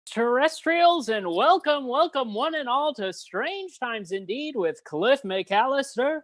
Terrestrials, and welcome one and all to Strange Times Indeed with Cliff McCallister.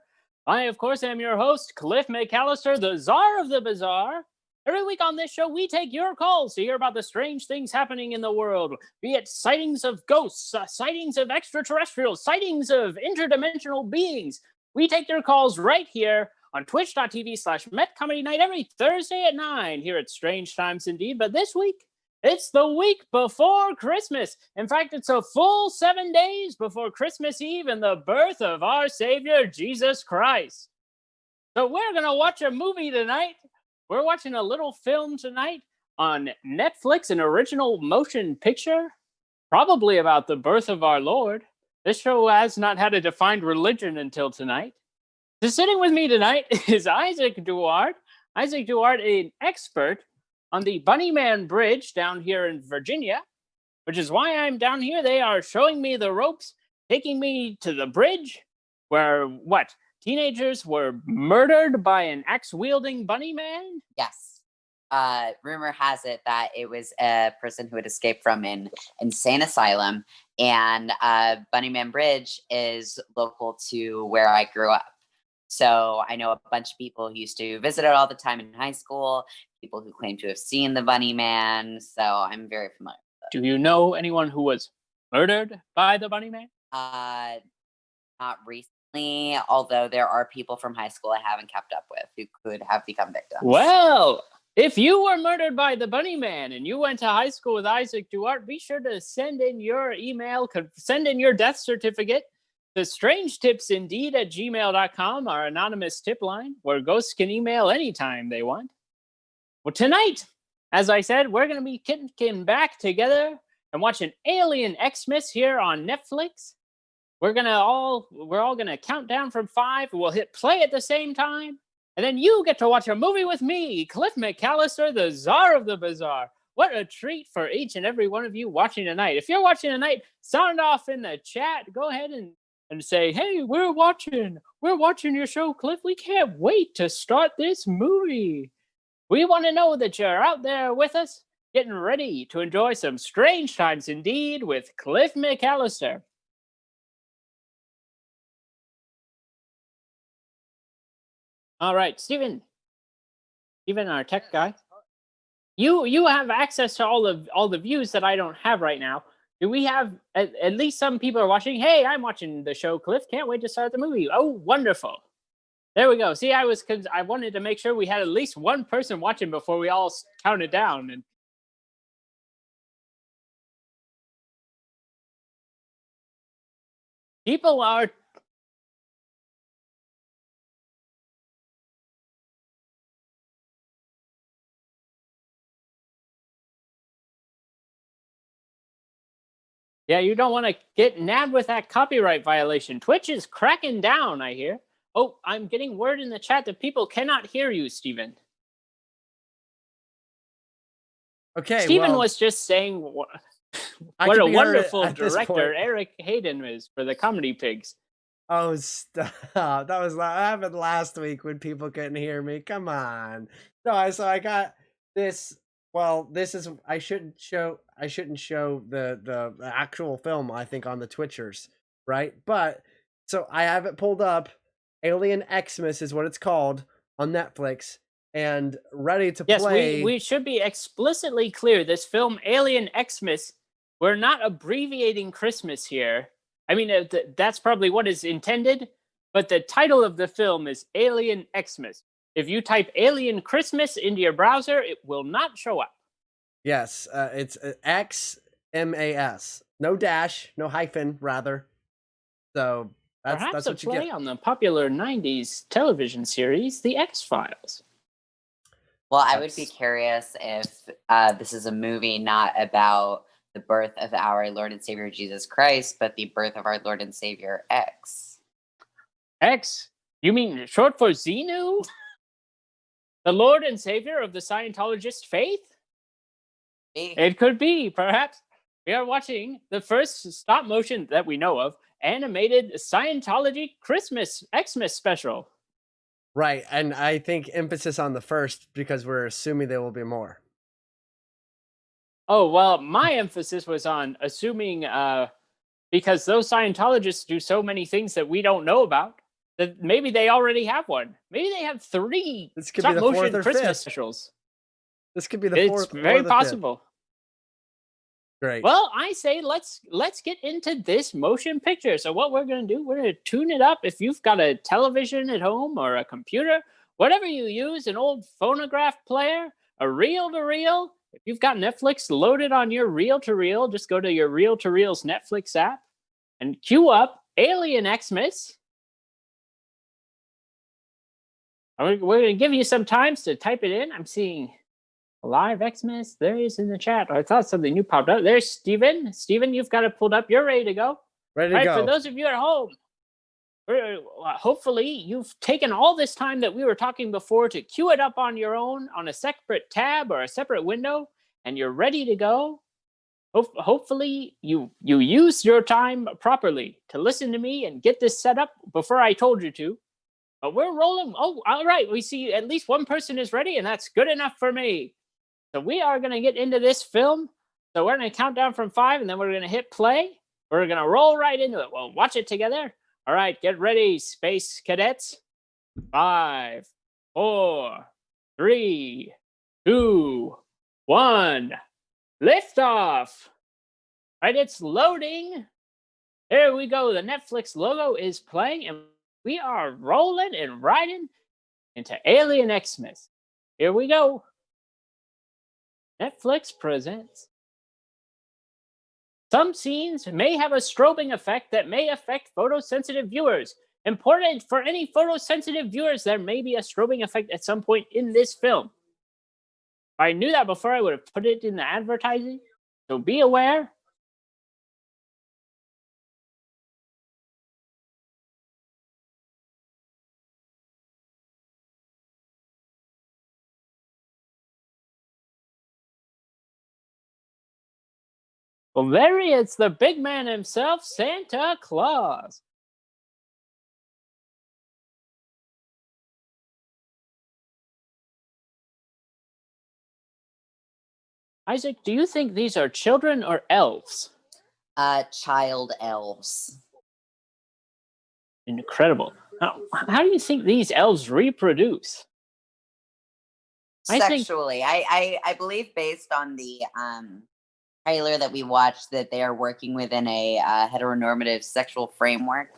I, of course, am your host, Cliff McCallister, the czar of the bizarre. Every week on this show, we take your calls to hear about the strange things happening in the world, be it sightings of ghosts, sightings of extraterrestrials, sightings of interdimensional beings. We take your calls right here on twitch.tv/MetComedyNight every Thursday at 9 here at Strange Times Indeed. But this week, it's the week before Christmas. In fact, it's a full 7 days before Christmas Eve and the birth of our Savior, Jesus Christ. So we're going to watch a movie tonight. We're watching a little film tonight on Netflix, an original motion picture, probably about the birth of our Lord. This show has not had a defined religion until tonight. So sitting with me tonight is Isaac Duarte. Isaac Duarte, an expert on the Bunnyman Bridge down here in Virginia, which is why I'm down here. They are showing me the ropes, taking me to the bridge where, teenagers were murdered by an axe-wielding bunny man? Yes. Rumor has it that it was a person who had escaped from an insane asylum, and Bunnyman Bridge is local to where I grew up. So I know a bunch of people who used to visit it all the time in high school, people who claim to have seen the Bunny Man. So I'm very familiar with it. Do you know anyone who was murdered by the Bunny Man? Not recently, although there are people from high school I haven't kept up with who could have become victims. Well, if you were murdered by the Bunny Man and you went to high school with Isaac Duarte, be sure to send in your email, send in your death certificate to strangetipsindeed@gmail.com, our anonymous tip line, where ghosts can email anytime they want. Well, tonight, as I said, we're going to be kicking back together and watching Alien Xmas here on Netflix. We're all gonna count down from 5. We'll hit play at the same time, and then you get to watch a movie with me, Cliff McCallister, the czar of the bizarre. What a treat for each and every one of you watching tonight. If you're watching tonight, sound off in the chat. Go ahead and say, hey, we're watching your show, Cliff. We can't wait to start this movie. We want to know that you're out there with us, getting ready to enjoy some Strange Times Indeed with Cliff McCallister. All right, Steven, our tech guy. You have access to all the views that I don't have right now. Do we have at least some people are watching? Hey, I'm watching the show, Cliff. Can't wait to start the movie. Oh, wonderful. There we go. See, I wanted to make sure we had at least one person watching before we all counted down. And people are yeah, you don't want to get nabbed with that copyright violation. Twitch is cracking down, I hear. Oh, I'm getting word in the chat that people cannot hear you, Steven. Okay, Steven was just saying what a wonderful director Eric Hayden is for the Comedy Pigs. Oh, stop. That happened last week when people couldn't hear me. Come on. No, so I got this. Well, this is I shouldn't show the actual film, I think, on the Twitchers, right? But so I have it pulled up. Alien Xmas is what it's called on Netflix, and ready to play. Yes, we should be explicitly clear. This film, Alien Xmas, we're not abbreviating Christmas here. I mean, that's probably what is intended, but the title of the film is Alien Xmas. If you type Alien Christmas into your browser, it will not show up. Yes, it's XMAS. No dash, no hyphen, rather. So that's what you get. Perhaps a play on the popular 90s television series, The X-Files. Well, I would be curious if this is a movie not about the birth of our Lord and Savior Jesus Christ, but the birth of our Lord and Savior X. X? You mean short for Xenu? The Lord and Savior of the Scientologist faith? It could be, perhaps. We are watching the first stop motion that we know of animated Scientology Christmas Xmas special. Right, and I think emphasis on the first because we're assuming there will be more. Oh, well, my emphasis was on assuming because those Scientologists do so many things that we don't know about, that maybe they already have one. Maybe they have 3 This could be stop the fourth motion or Christmas fifth. specials. This could be the It's fourth or very the fifth. possible. Great. Well, I say let's get into this motion picture. So what we're going to do, we're going to tune it up. If you've got a television at home or a computer, whatever you use, an old phonograph player, a reel to reel. If you've got Netflix loaded on your reel to reel, just go to your reel to reel's Netflix app and queue up Alien Xmas. We're going to give you some times to type it in. I'm seeing live Xmas. There he is in the chat. I thought something new popped up. There's Steven. Steven, you've got it pulled up. You're ready to go. Ready to All right, go. for those of you at home, hopefully you've taken all this time that we were talking before to queue it up on your own on a separate tab or a separate window, and you're ready to go. Hopefully you used your time properly to listen to me and get this set up before I told you to. But we're rolling. Oh, all right. We see at least one person is ready, and that's good enough for me. So we are going to get into this film. So we're going to count down from 5, and then we're going to hit play. We're going to roll right into it. We'll watch it together. All right, get ready, space cadets. 5, 4, 3, 2, 1. Liftoff. All right, it's loading. There we go. The Netflix logo is playing, and we are rolling and riding into Alien Xmas. Here we go. Netflix presents. Some scenes may have a strobing effect that may affect photosensitive viewers. Important for any photosensitive viewers, there may be a strobing effect at some point in this film. If I knew that before, I would have put it in the advertising. So be aware. Well, there he is, the big man himself, Santa Claus. Isaac, do you think these are children or elves? Child elves. Incredible. How do you think these elves reproduce? Sexually. I believe based on the trailer that we watched that they are working within a heteronormative sexual framework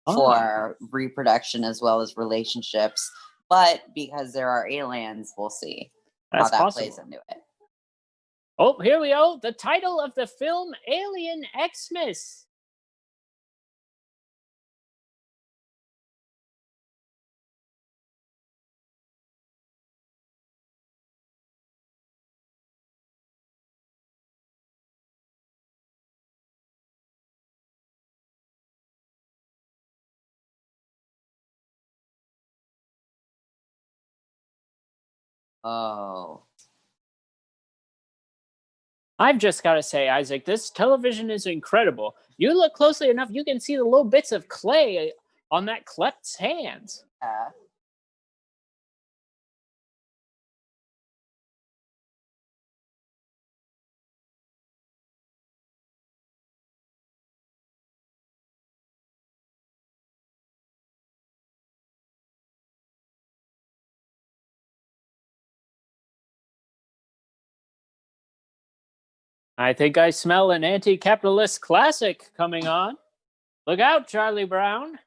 for reproduction as well as relationships. But because there are aliens, we'll see how that plays into it. Oh, here we go. The title of the film, Alien Xmas. Oh. I've just got to say, Isaac, this television is incredible. You look closely enough, you can see the little bits of clay on that klept's hands. I think I smell an anti-capitalist classic coming on. Look out, Charlie Brown.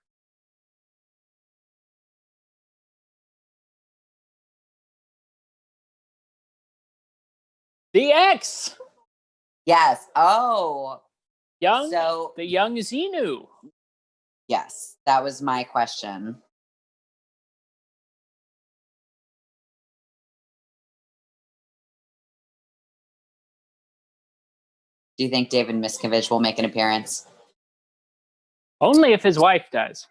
The X. Yes. Oh. The young Xenu. Yes, that was my question. Do you think David Miscavige will make an appearance? Only if his wife does.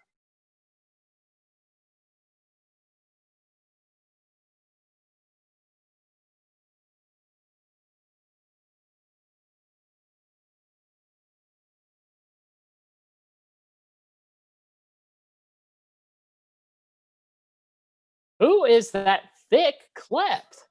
Who is that thick klept?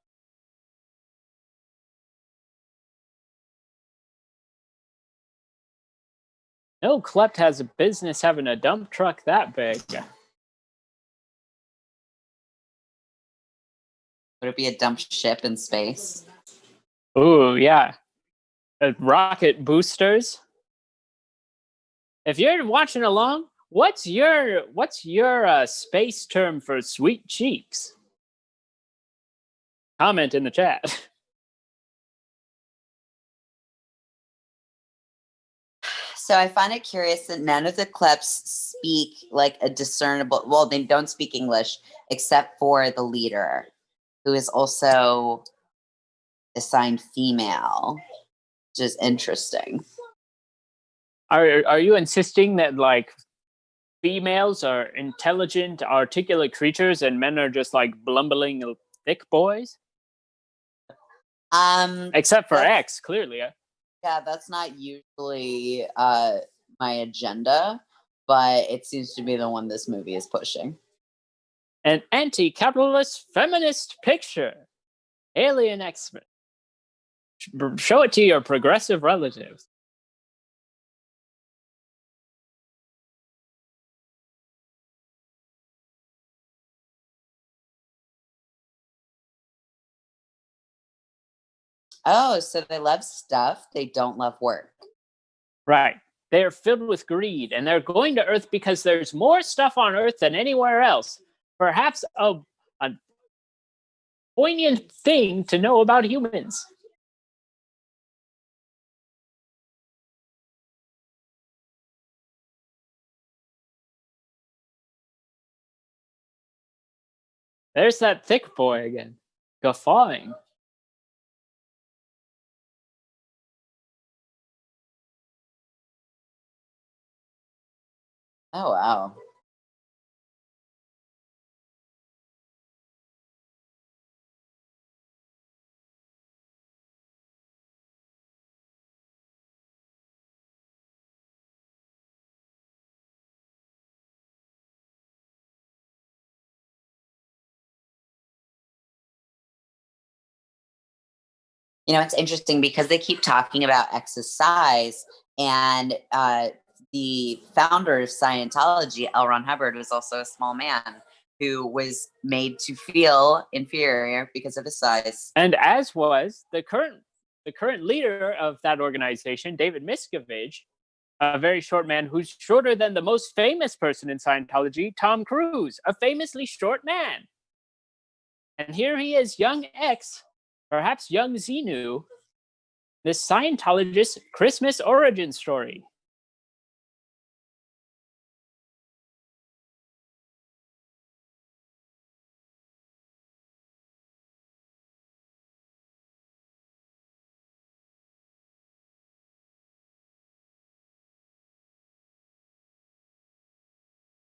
No klept has a business having a dump truck that big. Would it be a dump ship in space? Ooh, yeah. Rocket boosters. If you're watching along, what's your space term for sweet cheeks? Comment in the chat. So I find it curious that none of the kleps speak like a discernible. Well, they don't speak English except for the leader, who is also assigned female, which is interesting. Are you insisting that like females are intelligent, articulate creatures, and men are just like blumbling thick boys? Except for X, clearly. Yeah, that's not usually my agenda, but it seems to be the one this movie is pushing. An anti-capitalist feminist picture. Alien Xmas. Show it to your progressive relatives. Oh, so they love stuff, they don't love work. Right. They are filled with greed, and they're going to Earth because there's more stuff on Earth than anywhere else. Perhaps a poignant thing to know about humans. There's that thick boy again, guffawing. Oh, wow. You know, it's interesting because they keep talking about X's size, and the founder of Scientology, L. Ron Hubbard, was also a small man who was made to feel inferior because of his size. And as was the current leader of that organization, David Miscavige, a very short man who's shorter than the most famous person in Scientology, Tom Cruise, a famously short man. And here he is, young X, perhaps young Xenu, this Scientologist Christmas origin story.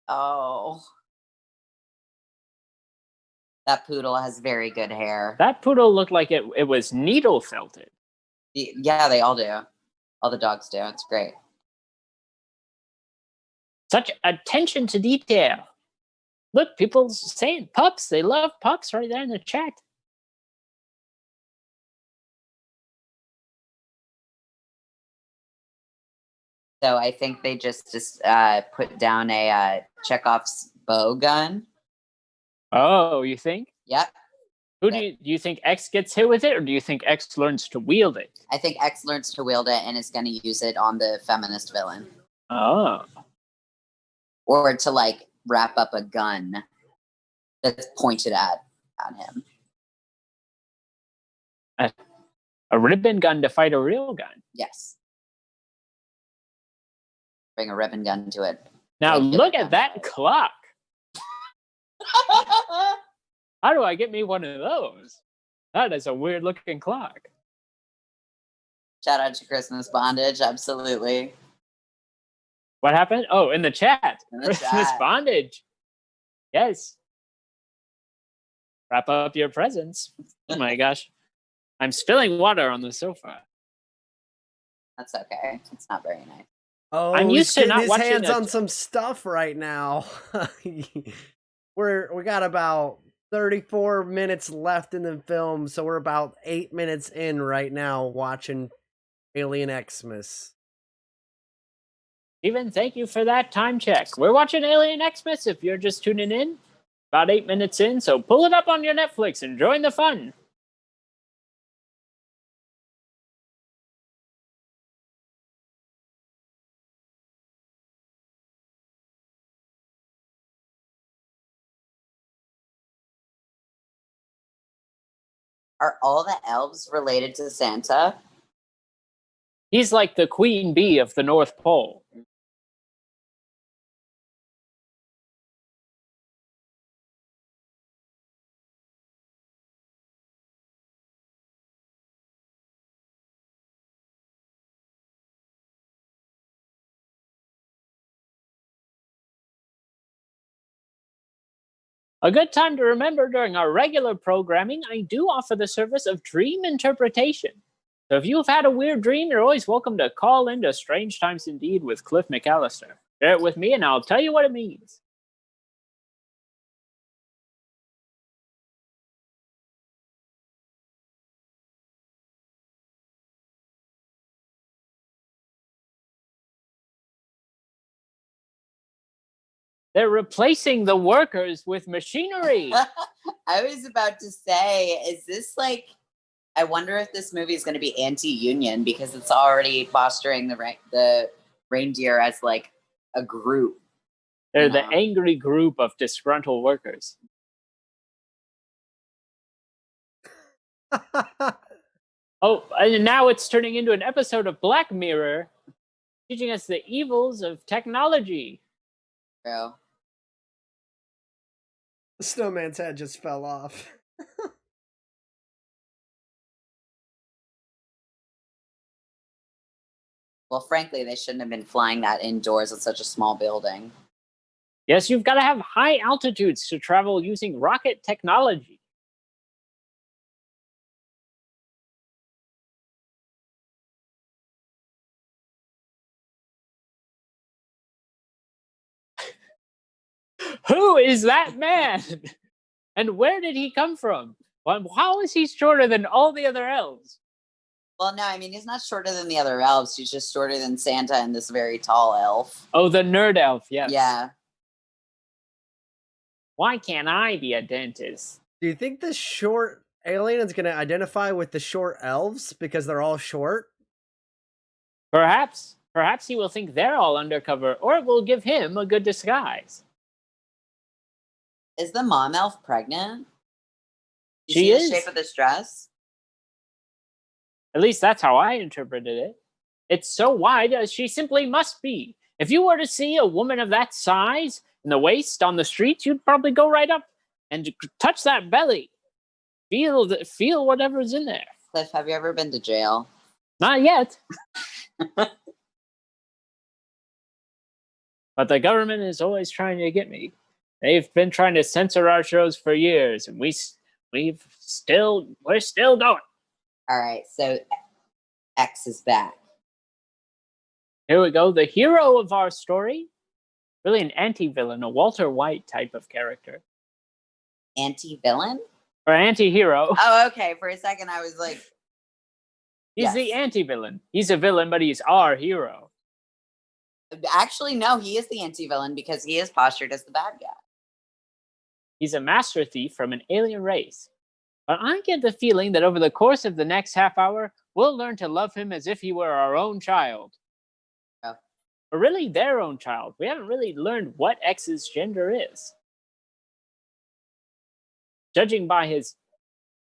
Oh. That poodle has very good hair. That poodle looked like it was needle felted. Yeah, they all do. All the dogs do. It's great. Such attention to detail. Look, people saying pups. They love pups right there in the chat. So I think they just put down a Chekhov's bow gun. Oh, you think? Yep. Who do you think X gets hit with it, or do you think X learns to wield it? I think X learns to wield it and is going to use it on the feminist villain. Oh. Or to like wrap up a gun that's pointed at him. A ribbon gun to fight a real gun. Yes. Bring a ribbon gun to it. Now look at that clock. How do I get me one of those? That is a weird looking clock. Shout out to Christmas Bondage, absolutely. What happened? Oh, in the chat. In the Christmas chat. Bondage. Yes. Wrap up your presents. Oh my gosh. I'm spilling water on the sofa. That's okay. It's not very nice. Oh, I'm used to not his watching hands on some stuff right now. We got about 34 minutes left in the film, so we're about 8 minutes in right now watching Alien Xmas. Steven, thank you for that time check. We're watching Alien Xmas if you're just tuning in. About 8 minutes in, so pull it up on your Netflix and join the fun. Are all the elves related to Santa? He's like the queen bee of the North Pole. A good time to remember during our regular programming, I do offer the service of dream interpretation. So if you've had a weird dream, you're always welcome to call into Strange Times Indeed with Cliff McCallister. Share it with me and I'll tell you what it means. They're replacing the workers with machinery. I was about to say, is this like, I wonder if this movie is going to be anti-union because it's already fostering the reindeer as like a group. They're the angry group of disgruntled workers. Oh, and now it's turning into an episode of Black Mirror, teaching us the evils of technology. True. The snowman's head just fell off. Well, frankly, they shouldn't have been flying that indoors in such a small building. Yes, you've got to have high altitudes to travel using rocket technology. Who is that man? And where did he come from? How is he shorter than all the other elves? Well, no, I mean, he's not shorter than the other elves. He's just shorter than Santa and this very tall elf. Oh, the nerd elf, yes. Yeah. Why can't I be a dentist? Do you think the short alien is going to identify with the short elves because they're all short? Perhaps. Perhaps he will think they're all undercover, or it will give him a good disguise. Is the mom elf pregnant? She is. The shape of this dress? At least that's how I interpreted it. It's so wide as she simply must be. If you were to see a woman of that size in the waist on the streets, you'd probably go right up and touch that belly. Feel whatever's in there. Cliff, have you ever been to jail? Not yet. But the government is always trying to get me. They've been trying to censor our shows for years, and we're still going. All right, so X is back. Here we go. The hero of our story, really an anti-villain, a Walter White type of character. Anti-villain? Or anti-hero. Oh, okay. For a second, I was like... He's the anti-villain. He's a villain, but he's our hero. Actually, no, he is the anti-villain because he is postured as the bad guy. He's a master thief from an alien race. But I get the feeling that over the course of the next half hour, we'll learn to love him as if he were our own child. Oh. Or really their own child. We haven't really learned what X's gender is. Judging by his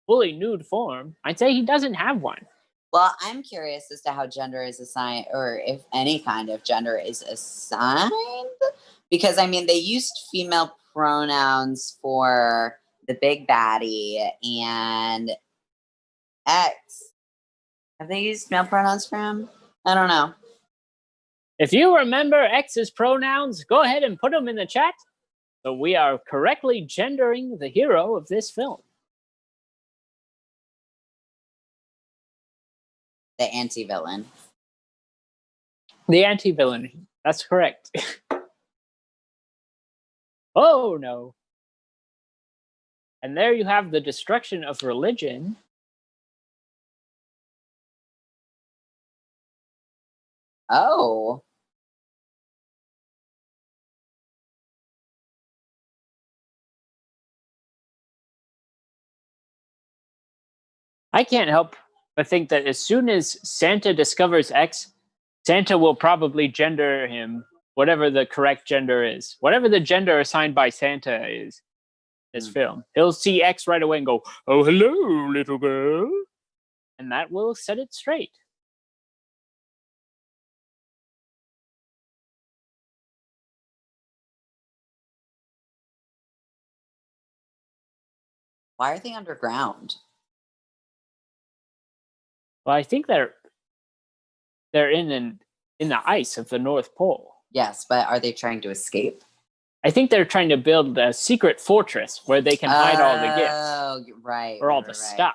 fully nude form, I'd say he doesn't have one. Well, I'm curious as to how gender is assigned, or if any kind of gender is assigned. Because, I mean, they used female pronouns for the big baddie and X. Have they used male pronouns for him? I don't know. If you remember X's pronouns, go ahead and put them in the chat. So we are correctly gendering the hero of this film. The anti-villain. The anti-villain. That's correct. Oh, no. And there you have the destruction of religion. Oh. I can't help but think that as soon as Santa discovers X, Santa will probably gender him whatever the correct gender is. Whatever the gender assigned by Santa is this film. He'll see X right away and go, "Oh, hello, little girl." And that will set it straight. Why are they underground? Well, I think they're in the ice of the North Pole. Yes, but are they trying to escape? I think they're trying to build a secret fortress where they can hide all the gifts. Oh, right. Or all the stuff.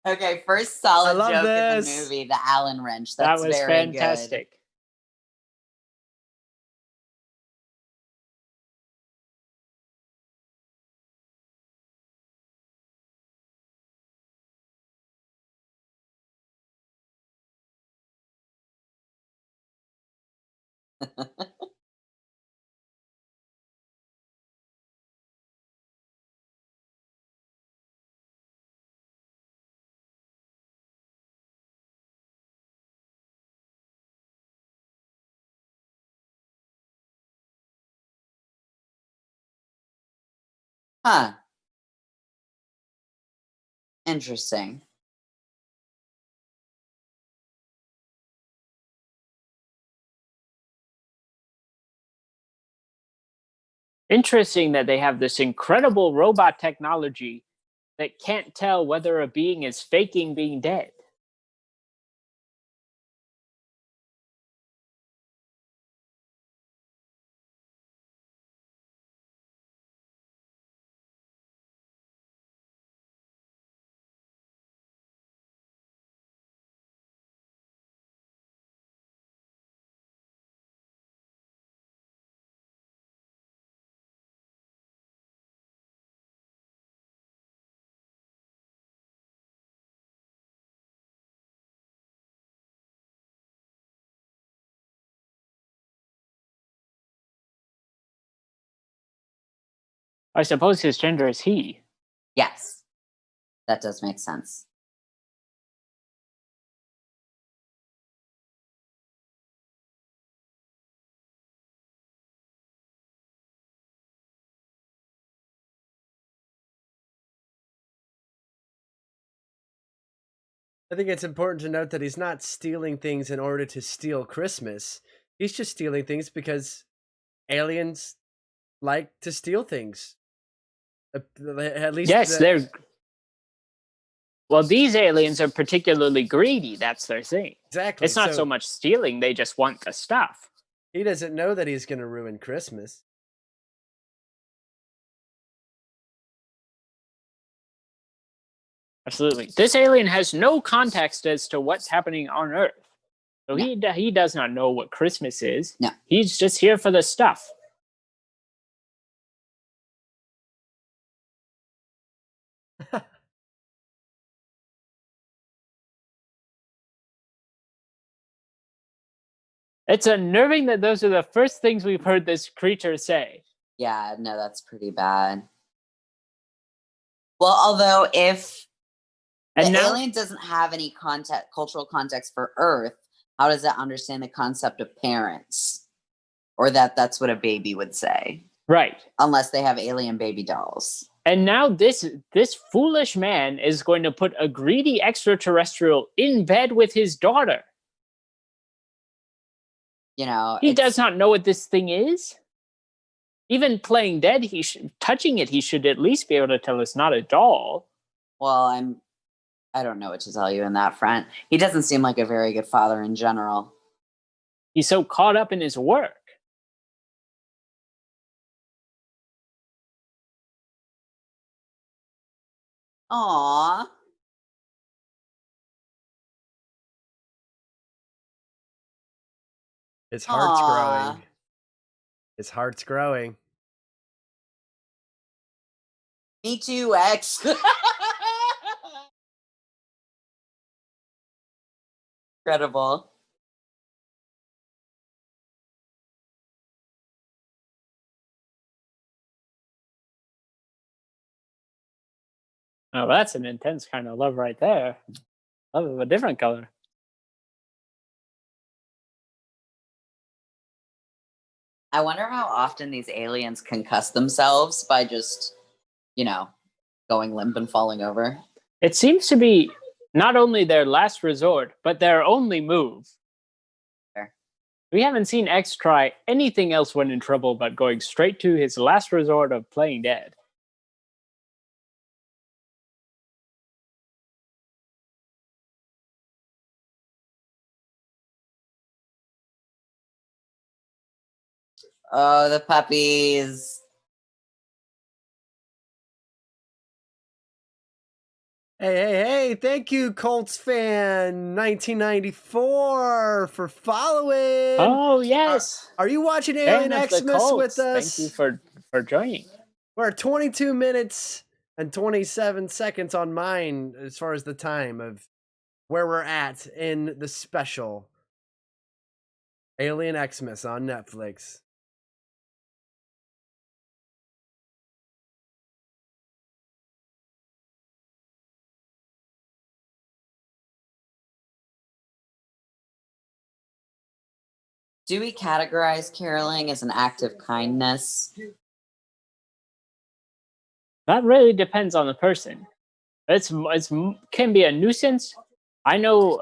Okay, first solid joke in the this. movie, the Allen wrench. That's that was very fantastic. Good. Huh. Interesting. Interesting that they have this incredible robot technology that can't tell whether a being is faking being dead. I suppose his gender is he. Yes. That does make sense. I think it's important to note that he's not stealing things in order to steal Christmas. He's just stealing things because aliens like to steal things. At least yes, they're. Well, these aliens are particularly greedy. That's their thing. Exactly. It's not so much stealing; they just want the stuff. He doesn't know that he's going to ruin Christmas. Absolutely. This alien has no context as to what's happening on Earth. So he does not know what Christmas is. No. He's just here for the stuff. It's unnerving that those are the first things we've heard this creature say. Yeah, no, that's pretty bad. Well, although if the alien doesn't have any cultural context for Earth, how does it understand the concept of parents? Or that's what a baby would say. Right. Unless they have alien baby dolls. And now this foolish man is going to put a greedy extraterrestrial in bed with his daughter. You know, he does not know what this thing is. Even playing dead, touching it, he should at least be able to tell it's not a doll. Well, I don't know what to tell you in that front. He doesn't seem like a very good father in general. He's so caught up in his work. Aww. His heart's growing. His heart's growing. Me too, X. Incredible. Oh, that's an intense kind of love right there. Love of a different color. I wonder how often these aliens concuss themselves by just, going limp and falling over. It seems to be not only their last resort, but their only move. Fair. We haven't seen X try anything else when in trouble but going straight to his last resort of playing dead. Oh, the puppies. Hey, thank you, Colts fan 1994 for following. Oh, yes. Are you watching Fan Alien of the Xmas with Colts. us? Thank you for joining. We're 22 minutes and 27 seconds on mine as far as the time of where we're at in the special Alien Xmas on Netflix. Do we categorize caroling as an act of kindness? That really depends on the person. It's can be a nuisance. I know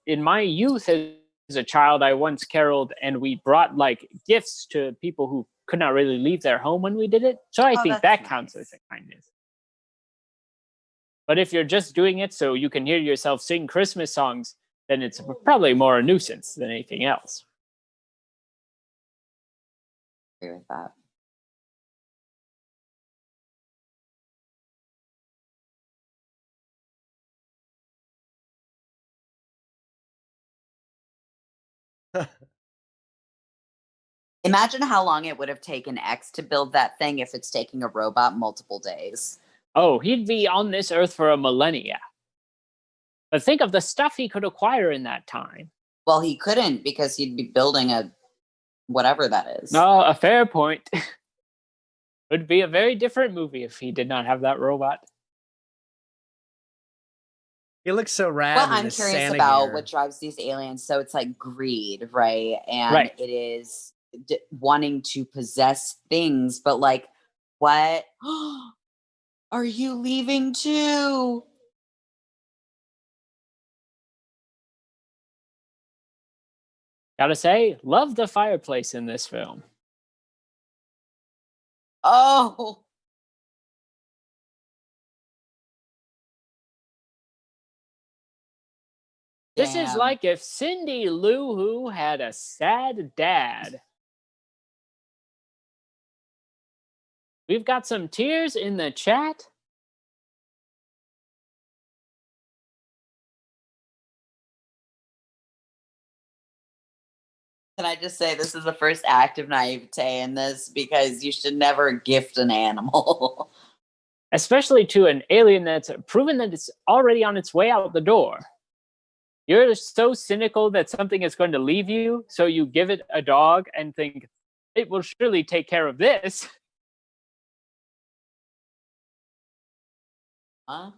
in my youth as a child, I once caroled and we brought like gifts to people who could not really leave their home when we did it. So I think that counts as a kindness. But if you're just doing it so you can hear yourself sing Christmas songs, then it's probably more a nuisance than anything else. Agree with that. Imagine how long it would have taken X to build that thing if it's taking a robot multiple days. Oh, he'd be on this earth for a millennia. But think of the stuff he could acquire in that time. Well, he couldn't because he'd be building a whatever that is. No, a fair point. Would be a very different movie if he did not have that robot. He looks so rad. Well, I'm curious about what drives these aliens. So it's like greed, right? And it is wanting to possess things, but like, what? Are you leaving too? Gotta say, love the fireplace in this film. Oh. This is like if Cindy Lou Who had a sad dad. We've got some tears in the chat. Can I just say this is the first act of naivete in this because you should never gift an animal. Especially to an alien that's proven that it's already on its way out the door. You're so cynical that something is going to leave you, so you give it a dog and think, it will surely take care of this. Huh?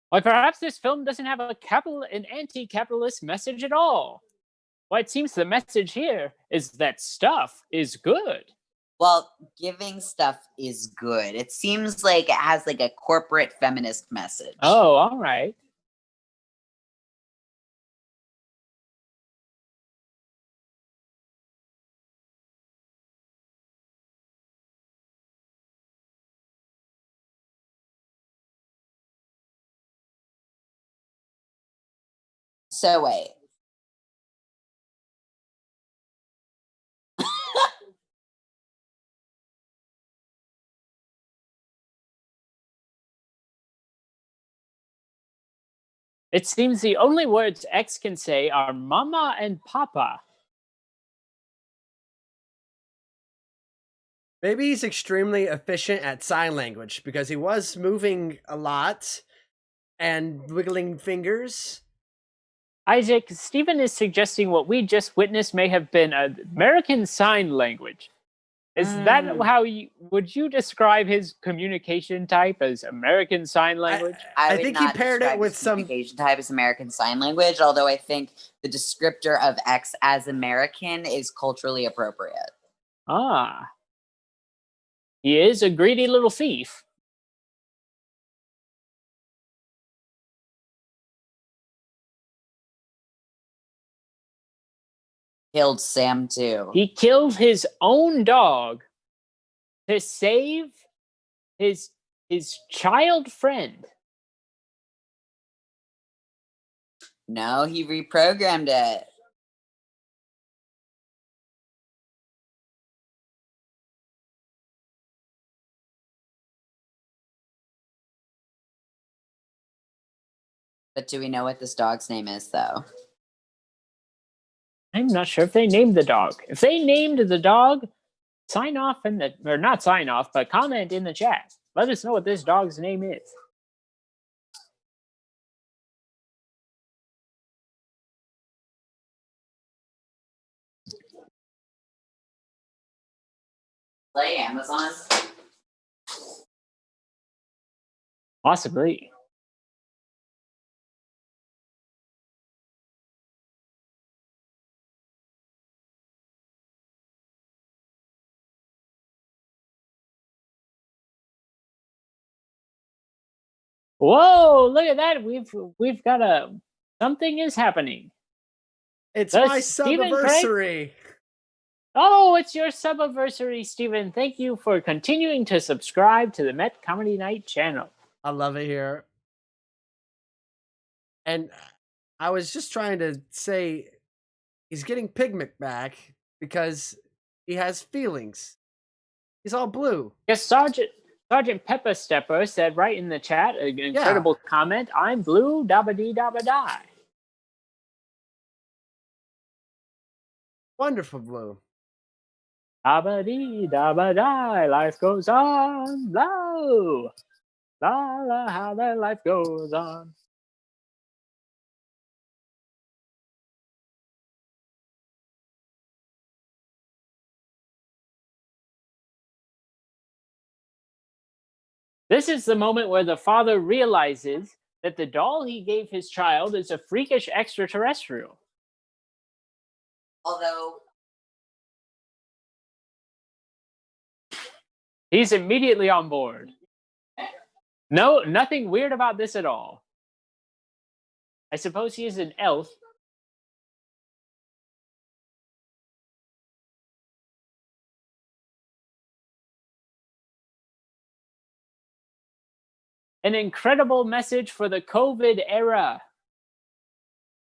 Why, perhaps this film doesn't have an anti-capitalist message at all. Why, it seems the message here is that stuff is good. Well, giving stuff is good. It seems like it has like a corporate feminist message. Oh, all right. So wait. It seems the only words X can say are mama and papa. Maybe he's extremely efficient at sign language because he was moving a lot and wiggling fingers. Isaac, Stephen is suggesting what we just witnessed may have been American Sign Language. Is that how would you describe his communication type as American Sign Language? I think he paired it with some communication type as American Sign Language, although I think the descriptor of X as American is culturally appropriate. Ah. He is a greedy little thief. Killed Sam too. He killed his own dog to save his child friend. No, he reprogrammed it. But do we know what this dog's name is, though? I'm not sure if they named the dog. If they named the dog, sign off or not sign off, but comment in the chat. Let us know what this dog's name is. Play Amazon? Possibly. Whoa, look at that. We've got something is happening. It's my subiversary. Oh, it's your subiversary, Stephen. Thank you for continuing to subscribe to the Met Comedy Night channel. I love it here. And I was just trying to say he's getting pigment back because he has feelings. He's all blue. Yes, Sergeant Pepper Stepper said right in the chat, an incredible comment, I'm blue, dabba-dee-dabba-die. Wonderful blue. Dabba-dee-dabba-die, life goes on, blow. La la, how the life goes on. This is the moment where the father realizes that the doll he gave his child is a freakish extraterrestrial. Although he's immediately on board. No, nothing weird about this at all. I suppose he is an elf. An incredible message for the COVID era.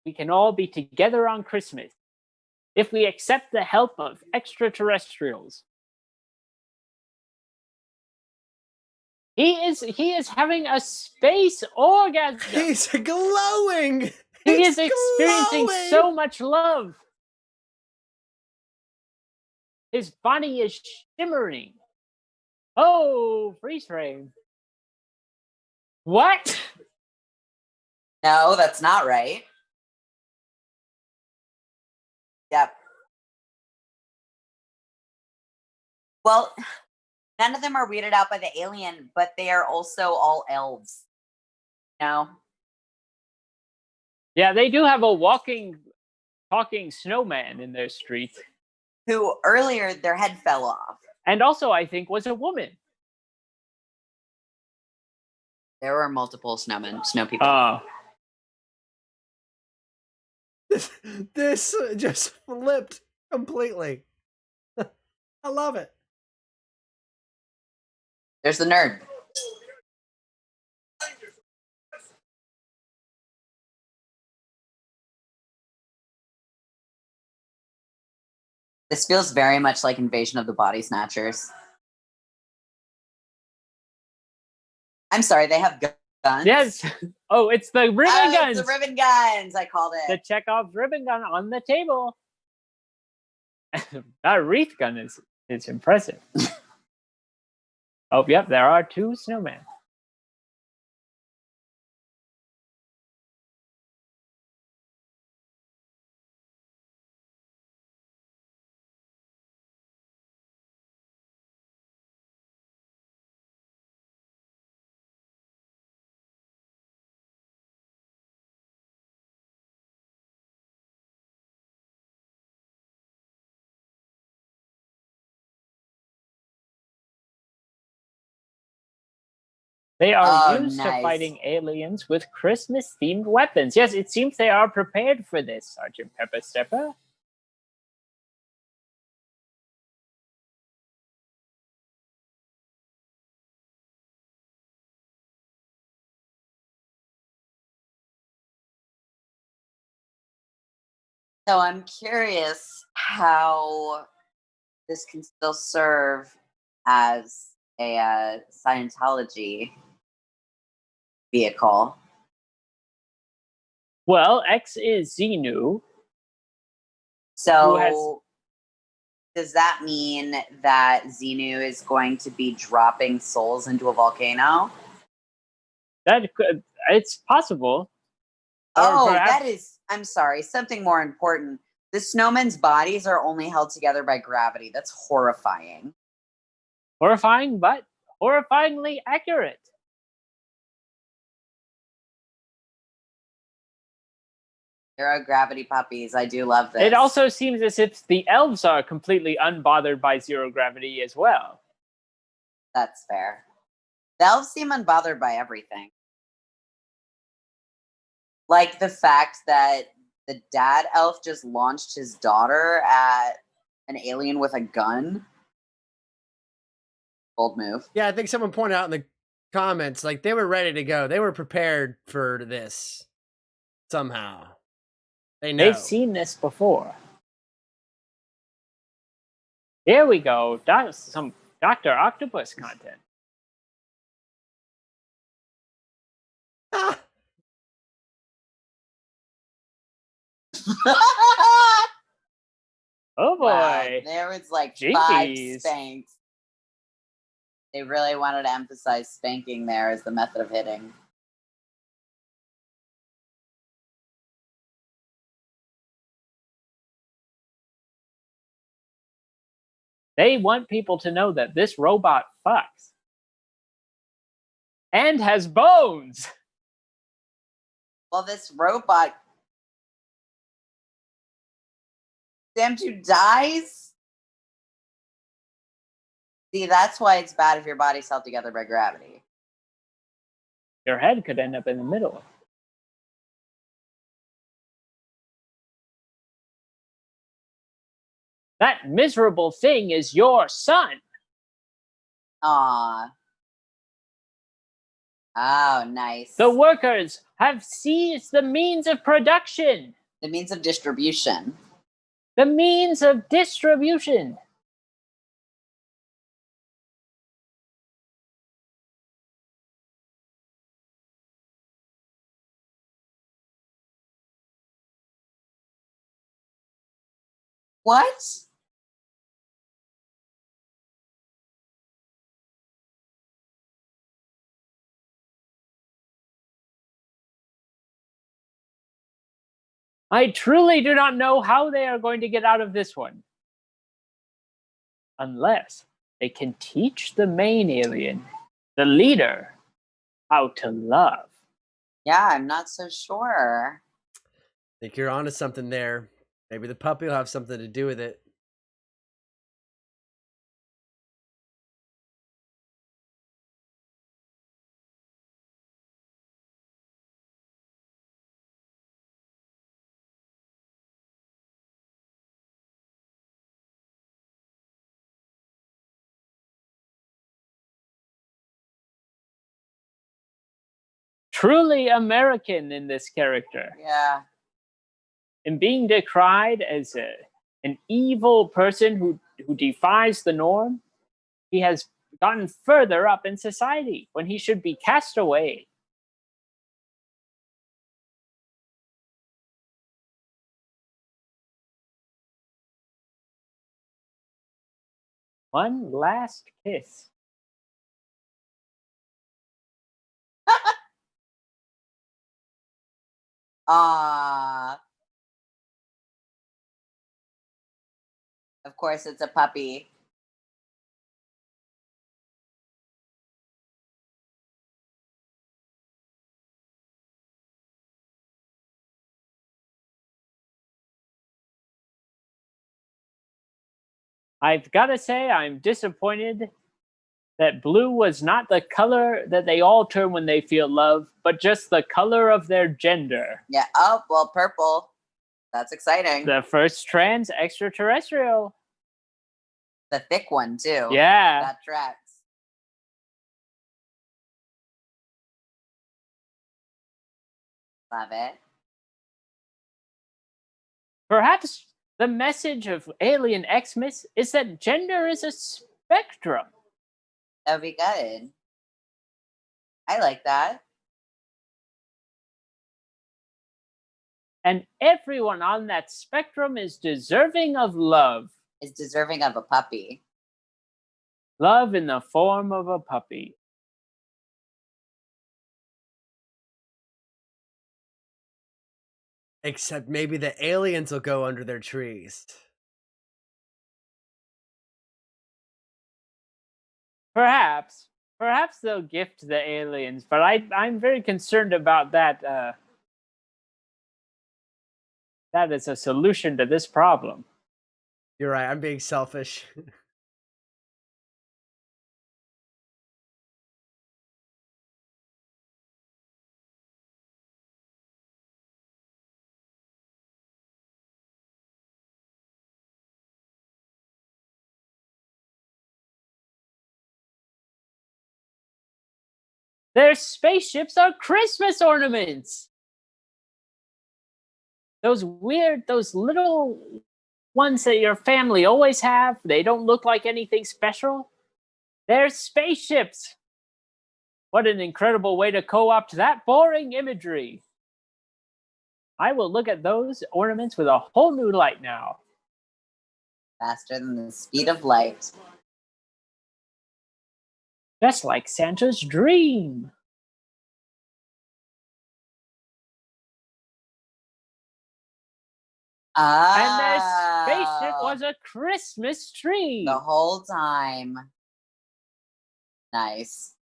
We can all be together on Christmas if we accept the help of extraterrestrials. He is having a space orgasm. He's glowing. He is experiencing so much love. His body is shimmering. Oh, freeze frame. What? no, that's not right. Yep. Well, none of them are weirded out by the alien, but they are also all elves. No. Yeah, they do have a walking, talking snowman in their street. Who earlier their head fell off. And also, I think, was a woman. There were multiple snow people. Oh. This just flipped completely. I love it. There's the nerd. This feels very much like Invasion of the Body Snatchers. I'm sorry, they have Guns? Yes. Oh, it's the ribbon guns. It's the ribbon guns. I called The it. Chekhov's ribbon gun on the table. That wreath gun is impressive. Oh, yep, there are 2 snowmen. They are used to fighting aliens with Christmas-themed weapons. Yes, it seems they are prepared for this, Sergeant Pepper Stepper. So I'm curious how this can still serve as a Scientology vehicle. Well, X is Xenu. So does that mean that Xenu is going to be dropping souls into a volcano? It's possible. Oh, that is, I'm sorry, something more important. The snowmen's bodies are only held together by gravity. That's horrifying. Horrifying, but horrifyingly accurate. Zero gravity puppies. I do love this. It also seems as if the elves are completely unbothered by zero gravity as well. That's fair. The elves seem unbothered by everything. Like the fact that the dad elf just launched his daughter at an alien with a gun. Bold move. Yeah, I think someone pointed out in the comments, like they were ready to go. They were prepared for this somehow. They know. They've seen this before. Here we go. That's some Dr. Octopus content. Ah! Oh boy. Wow, there was like Jeez. 5 spanks. They really wanted to emphasize spanking there as the method of hitting. They want people to know that this robot fucks. And has bones. Well, this robot damn dude dies. See, that's why it's bad if your body's held together by gravity. Your head could end up in the middle. That miserable thing is your son. Aww. Oh, nice. The workers have seized the means of production. The means of distribution. The means of distribution. What? I truly do not know how they are going to get out of this one. Unless they can teach the main alien, the leader, how to love. Yeah, I'm not so sure. I think you're onto something there. Maybe the puppy will have something to do with it. Truly American in this character. Yeah. And being decried as an evil person who defies the norm, he has gotten further up in society when he should be cast away. One last kiss. Ah, of course it's a puppy. I've got to say, I'm disappointed that blue was not the color that they all turn when they feel love, but just the color of their gender. Yeah. Oh, well, purple. That's exciting. The first trans extraterrestrial. The thick one, too. Yeah. That tracks. Love it. Perhaps the message of Alien Xmas is that gender is a spectrum. That would be good. I like that. And everyone on that spectrum is deserving of love. Is deserving of a puppy. Love in the form of a puppy. Except maybe the aliens will go under their trees. Perhaps they'll gift the aliens, but I'm very concerned about that. That is a solution to this problem. You're right. I'm being selfish. Their spaceships are Christmas ornaments. Those little ones that your family always have, they don't look like anything special. They're spaceships. What an incredible way to co-opt that boring imagery. I will look at those ornaments with a whole new light now. Faster than the speed of light. Just like Santa's dream. And their spaceship was a Christmas tree. The whole time. Nice.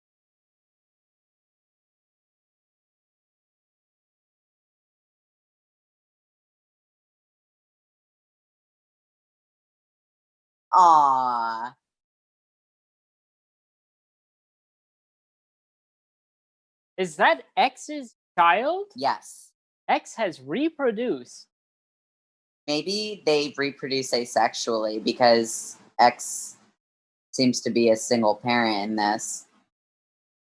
Aww. Is that X's child? Yes. X has reproduced. Maybe they reproduce asexually because X seems to be a single parent in this.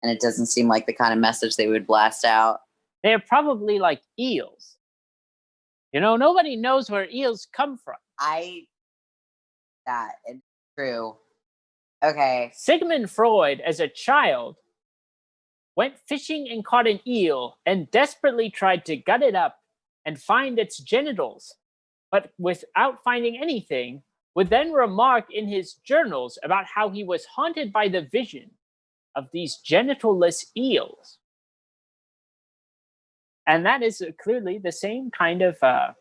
And it doesn't seem like the kind of message they would blast out. They're probably like eels. You know, nobody knows where eels come from. That is true. Okay. Sigmund Freud, as a child, went fishing and caught an eel and desperately tried to gut it up and find its genitals, but without finding anything, would then remark in his journals about how he was haunted by the vision of these genitalless eels. And that is clearly the same kind of, I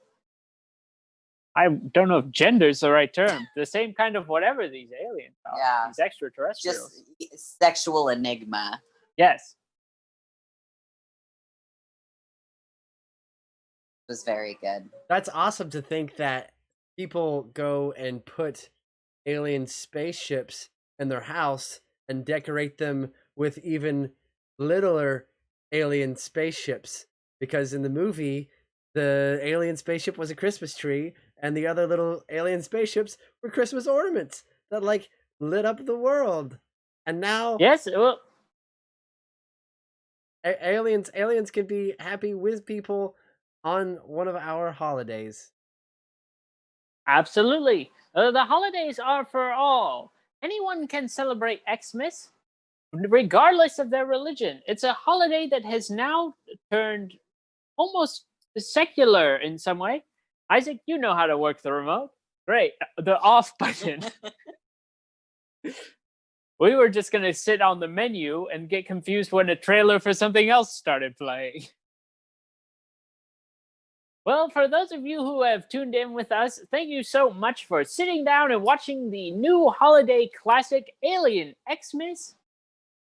don't know if gender is the right term, the same kind of whatever these aliens are, Yeah. these extraterrestrials. Just sexual enigma. Yes. It was very good. That's awesome to think that people go and put alien spaceships in their house and decorate them with even littler alien spaceships. Because in the movie, the alien spaceship was a Christmas tree, and the other little alien spaceships were Christmas ornaments that like lit up the world. And now, Yes. Well, aliens can be happy with people on one of our holidays. absolutely. The holidays are for all. Anyone can celebrate Xmas, regardless of their religion. It's a holiday that has now turned almost secular in some way. Isaac, you know how to work the remote. Great. The off button. We were just going to sit on the menu and get confused when a trailer for something else started playing. Well, for those of you who have tuned in with us, thank you so much for sitting down and watching the new holiday classic, Alien Xmas.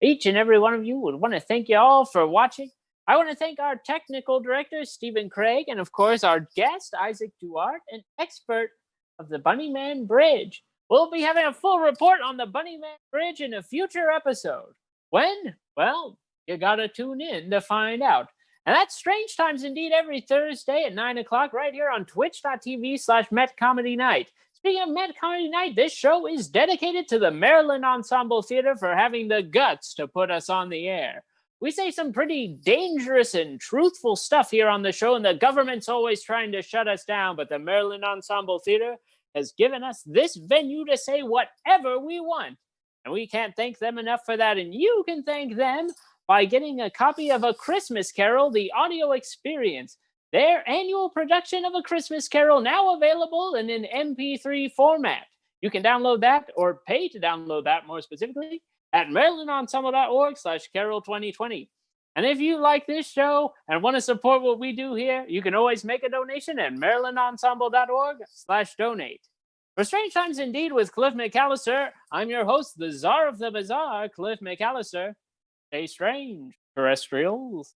Each and every one of you would want to thank you all for watching. I want to thank our technical director, Stephen Craig, and of course our guest, Isaac Duarte, an expert of the Bunnyman Bridge. We'll be having a full report on the Bunnyman Bridge in a future episode. When? Well, you gotta tune in to find out. And that's Strange Times Indeed every Thursday at 9 o'clock right here on twitch.tv/Met Comedy Night. Speaking of Met Comedy Night, this show is dedicated to the Maryland Ensemble Theater for having the guts to put us on the air. We say some pretty dangerous and truthful stuff here on the show, and the government's always trying to shut us down, but the Maryland Ensemble Theater has given us this venue to say whatever we want. And we can't thank them enough for that, and you can thank them by getting a copy of A Christmas Carol, the audio experience. Their annual production of A Christmas Carol now available in an MP3 format. You can download that, or pay to download that more specifically, at marylandensemble.org/carol2020. And if you like this show and want to support what we do here, you can always make a donation at marylandensemble.org/donate. For Strange Times Indeed with Cliff McCallister, I'm your host, the Czar of the Bazaar, Cliff McCallister. Stay strange, terrestrials.